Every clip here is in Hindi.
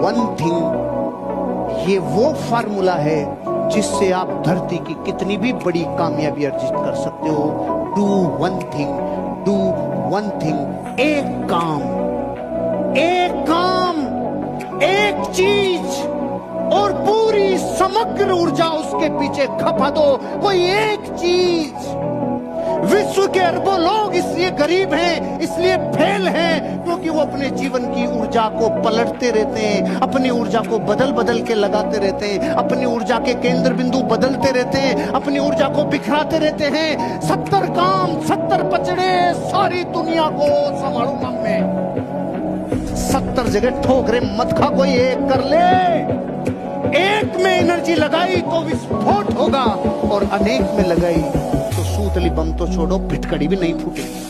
वन थिंग, ये वो फार्मूला है जिससे आप धरती की कितनी भी बड़ी कामयाबी अर्जित कर सकते हो। Do one thing, do one thing, एक काम, एक चीज, और पूरी समग्र ऊर्जा उसके पीछे खपा दो। कोई एक चीज। विश्व के अरबों लोग इसलिए गरीब हैं, इसलिए फेल हैं, क्योंकि वो अपने जीवन की ऊर्जा को पलटते रहते हैं, अपनी ऊर्जा को बदल बदल के लगाते रहते हैं, अपनी ऊर्जा के केंद्र बिंदु बदलते रहते हैं, अपनी ऊर्जा को बिखराते रहते हैं। 70 काम, 70 पचड़े, सारी दुनिया को संभालूंगा मैं। 70 जगह ठोकरे मत खा, कोई एक कर ले। एक में एनर्जी लगाई तो विस्फोट होगा, और अनेक में लगाई तो सूतली बम तो छोड़ो, फिटकड़ी भी नहीं फूटेगी।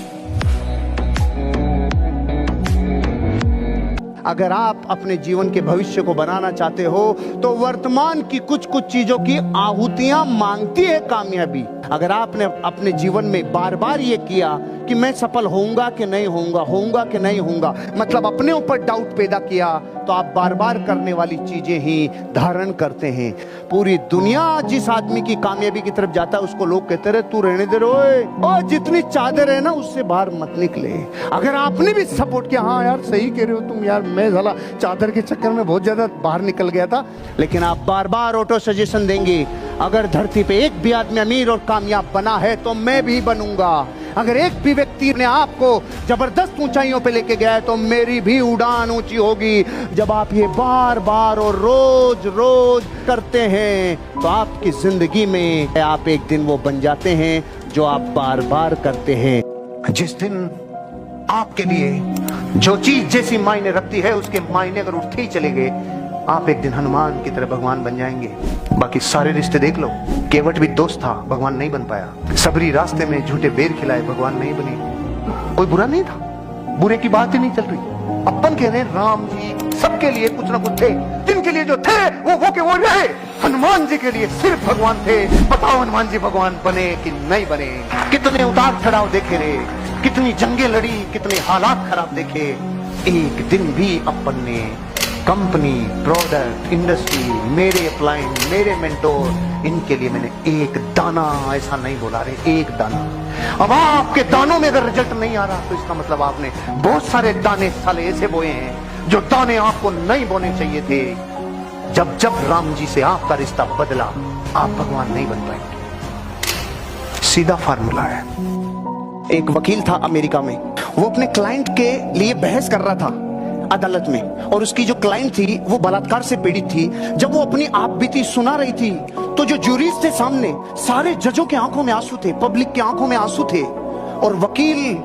अगर आप अपने जीवन के भविष्य को बनाना चाहते हो तो वर्तमान की कुछ कुछ चीजों की आहुतियां मांगती है कामयाबी। अगर आपने अपने जीवन में बार बार ये किया कि मैं सफल होऊंगा कि नहीं होऊंगा, होऊंगा कि नहीं होऊंगा, मतलब अपने ऊपर डाउट पैदा किया, तो आप बार बार करने वाली चीजें ही धारण करते हैं। पूरी दुनिया जिस आदमी की कामयाबी की तरफ जाता है उसको लोग कहते रहे तू रहने दे रोए, और जितनी चादर है ना उससे बाहर मत निकले। अगर आपने भी सपोर्ट किया, हाँ यार सही कह रहे हो तुम यार, मैं साला चादर के चक्कर में बहुत ज्यादा बाहर निकल गया था, लेकिन आप बार बार ऑटो सजेशन देंगे अगर धरती पे एक भी आदमी अमीर और कामयाब बना है तो मैं भी बनूंगा। अगर एक भी व्यक्ति ने आपको जबरदस्त ऊंचाइयों पे लेके गया है तो मेरी भी उड़ान ऊंची होगी। जब आप ये बार बार और रोज रोज करते हैं तो आपकी जिंदगी में आप एक दिन वो बन जाते हैं जो आप बार बार करते हैं। जिस दिन आपके लिए जो चीज जैसी मायने रखती है उसके मायने अगर उठते ही चले गए, आप एक दिन हनुमान की तरह भगवान बन जाएंगे। बाकी सारे रिश्ते देख लो, केवट भी दोस्त था, भगवान नहीं बन पाया। सबरी रास्ते में झूठे बेर खिलाए, भगवान नहीं बने। कोई बुरा नहीं था, बुरे की बात ही नहीं चल रही। अपन कह रहे हैं राम जी सबके लिए कुछ ना कुछ थे, जिनके लिए जो थे वो के वो रहे। हनुमान जी के लिए सिर्फ भगवान थे। बताओ हनुमान जी भगवान बने कि नहीं बने? कितने उतार चढ़ाव देखे रे, कितनी जंगें लड़ी, कितने हालात खराब देखे। एक दिन भी अपन ने कंपनी, प्रोडक्ट, इंडस्ट्री, मेरे अपलाइन, मेरे मेंटोर, इनके लिए मैंने एक दाना ऐसा नहीं बोला रे, एक दाना। अब आपके दानों में अगर रिजल्ट नहीं आ रहा तो इसका मतलब आपने बहुत सारे दाने साले ऐसे बोए हैं जो दाने आपको नहीं बोने चाहिए थे। जब जब राम जी से आपका रिश्ता बदला, आप भगवान नहीं बन पाएंगे। सीधा फार्मूला है। एक वकील था अमेरिका में, वो अपने क्लाइंट के लिए बहस कर रहा था अदालत में, और उसकी जो क्लाइंट थी वो बलात्कार से पीड़ित थी। जब वो अपनी आप बीती सुना रही थी तो जो जूरीज थे सामने, सारे जजों की आंखों में आंसू थे, पब्लिक की आंखों में आंसू थे। और वकील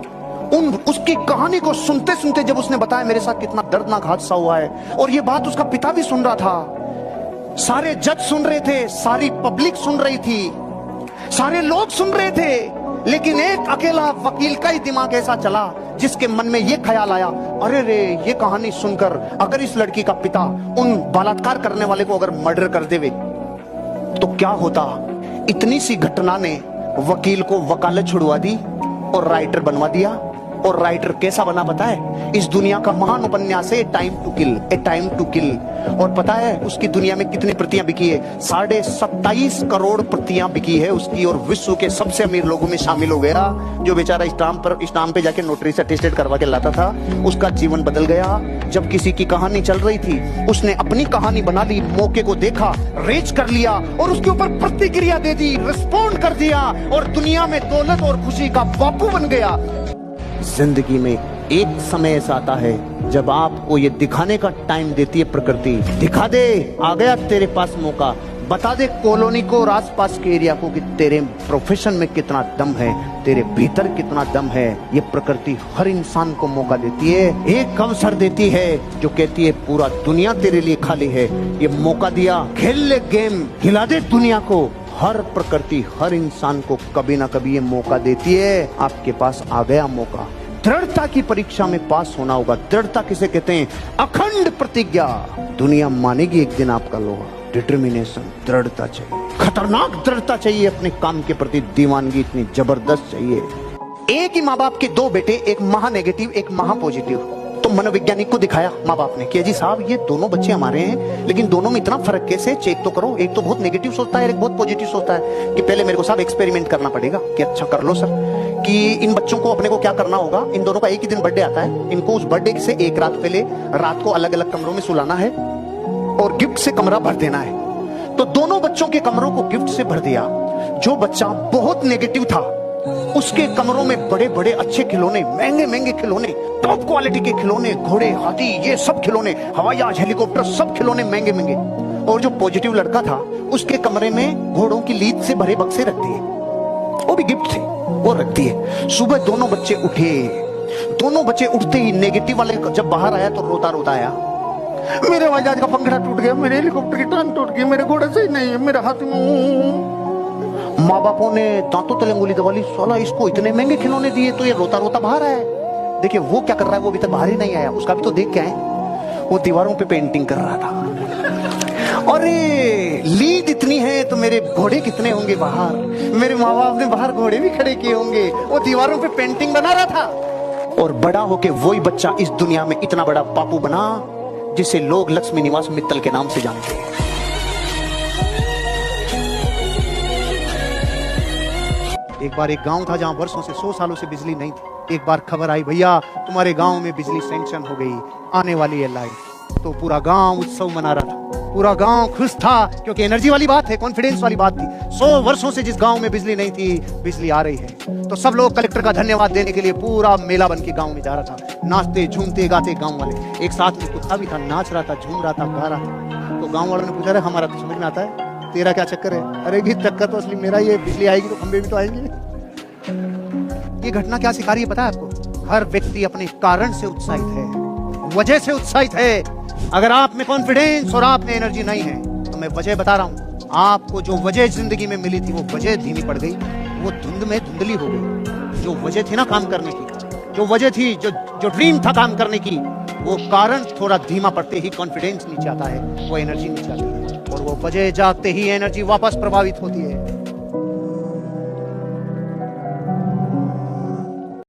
उसकी कहानी को सुनते सुनते जब उसने बताया मेरे साथ कितना दर्दनाक हादसा हुआ है, और ये बात उसका पिता भी सुन रहा था, सारे जज सुन रहे थे, सारी पब्लिक सुन रही थी, सारे लोग सुन रहे थे, लेकिन एक अकेला वकील का ही दिमाग ऐसा चला जिसके मन में ये ख्याल आया, अरे रे ये कहानी सुनकर अगर इस लड़की का पिता उन बलात्कार करने वाले को अगर मर्डर कर देवे तो क्या होता। इतनी सी घटना ने वकील को वकालत छुड़वा दी और राइटर बनवा दिया। और राइटर कैसा बना पता है? इस दुनिया का महान उपन्यास है time to kill, a time to kill. और पता है उसकी दुनिया में कितनी प्रतियां बिकी है? 27.5 करोड़ प्रतियां बिकी है उसकी, और विश्व के सबसे अमीर लोगों में शामिल हो गया। जो बेचारा स्टाम्प पे जाके नोटरी से अटेस्टेड करवा के लाता था, उसका जीवन बदल गया। जब किसी की कहानी चल रही थी उसने अपनी कहानी बना ली, मौके को देखा, रेज कर लिया और उसके ऊपर प्रतिक्रिया दे दी, रिस्पॉन्ड कर दिया, और दुनिया में दौलत और खुशी का बापू बन गया। जिंदगी में एक समय ऐसा आता है जब आपको ये दिखाने का टाइम देती है प्रकृति। दिखा दे, आ गया तेरे पास मौका, बता दे कॉलोनी को और आसपास के एरिया को कि तेरे प्रोफेशन में कितना दम है, तेरे भीतर कितना दम है। ये प्रकृति हर इंसान को मौका देती है, एक अवसर देती है जो कहती है पूरा दुनिया तेरे लिए खाली है। ये मौका दिया, खेल ले गेम, हिला दे दुनिया को। हर प्रकृति हर इंसान को कभी ना कभी ये मौका देती है। आपके पास आ गया मौका, दृढ़ता की परीक्षा में पास होना होगा। दृढ़ता किसे कहते हैं? अखंड प्रतिज्ञा। दुनिया मानेगी एक दिन आपका लोहा। डिटर्मिनेशन, दृढ़ता चाहिए, खतरनाक दृढ़ता चाहिए। अपने काम के प्रति दीवानगी इतनी जबरदस्त चाहिए। एक ही माँ बाप के दो बेटे, एक महा नेगेटिव एक महा पॉजिटिव। तो मनोवैज्ञानिक को दिखाया माँ बाप ने कि जी साहब ये दोनों बच्चे हमारे हैं, लेकिन दोनों में इतना फर्क कैसे, चेक तो करो। एक तो बहुत नेगेटिव सोचता है, एक बहुत पॉजिटिव सोचता है। कि पहले मेरे को साहब एक्सपेरिमेंट करना पड़ेगा। कि अच्छा कर लो सर। कि इन बच्चों को अपने को क्या करना होगा, इन दोनों का एक ही दिन बर्थडे आता है, इनको उस बर्थडे से एक रात पहले रात को अलग अलग कमरों में सुलाना है और गिफ्ट से कमरा भर देना है। तो दोनों बच्चों के कमरों को गिफ्ट से भर दिया। जो बच्चा बहुत नेगेटिव था उसके कमरों में बड़े बड़े अच्छे खिलौने, महंगे महंगे खिलौने, टॉप क्वालिटी के खिलौने, घोड़े, हाथी, ये सब खिलौने, हवाई जहाज, हेलीकॉप्टर, सब खिलौने महंगे महंगे। और जो पॉजिटिव लड़का था उसके कमरे में घोड़ों की लीद से भरे बक्से रख दिए, वो भी गिफ्ट थे, वो रख दिए। सुबह दोनों बच्चे उठे। दोनों बच्चे उठते ही नेगेटिव वाले जब बाहर आया तो रोता रोता आया, मेरे हवाई जहाज का पंखड़ा टूट गया, मेरे हेलीकॉप्टर की टांग टूट गई, मेरे घोड़े सही नहीं है, मेरे हाथ में। माँ बापों ने दांतों तले अंगुली दबा ली, साला इसको इतने महंगे खिलौने दिए तो ये रोता रोता बाहर आया। देखिए वो क्या कर रहा है, वो अभी तक बाहर ही नहीं आया, उसका भी तो देख के आए। वो दीवारों पे पेंटिंग कर रहा था। अरे लीड इतनी है तो मेरे घोड़े कितने होंगे बाहर, मेरे माँ बाप ने बाहर घोड़े भी खड़े किए होंगे। वो दीवारों पे पेंटिंग बना रहा था। और बड़ा होके वही बच्चा इस दुनिया में इतना बड़ा बापू बना जिसे लोग लक्ष्मी निवास मित्तल के नाम से जानते हैं। एक बार एक गांव था जहां वर्षों से 100 सालों से बिजली नहीं थी। एक बार खबर आई, भैया तुम्हारे गांव में बिजली सैंक्शन हो गई, आने वाली है लाइट। तो पूरा गांव उत्सव मना रहा था, पूरा गांव खुश था, क्योंकि एनर्जी वाली बात है, कॉन्फिडेंस वाली बात थी। 100 वर्षों से जिस गांव में बिजली नहीं थी, बिजली आ रही है। तो सब लोग कलेक्टर का धन्यवाद देने के लिए पूरा मेला बन के गांव में जा रहा था, नाचते झूमते गाते गांव वाले। एक साथ में कुत्ता भी था, नाच रहा था, झूम रहा था, गा रहा था। तो गांव वालों ने पूछा, अरे हमारा तो समझ में आता है, तेरा क्या चक्कर है? अरे भी चक्कर तो असली मेरा ही है, बिजली आएगी तो खंबे भी तो आएंगे। ये घटना क्या सिखा रही है पता है आपको? हर व्यक्ति अपने कारण से उत्साहित है, वजह से उत्साहित है। अगर आप में कॉन्फिडेंस और आप में एनर्जी नहीं है तो मैं वजह बता रहा हूं, आपको जो वजह जिंदगी में मिली थी वो वजह धीमी पड़ गई, वो धुंध में धुंधली हो गई। जो वजह थी ना काम करने की, जो वजह थी, जो ड्रीम था काम करने की, वो कारण थोड़ा धीमा पड़ते ही कॉन्फिडेंस नीचे आता है, वो एनर्जी नीचे आती है, और वो वजह जागते ही एनर्जी वापस प्रभावित होती है।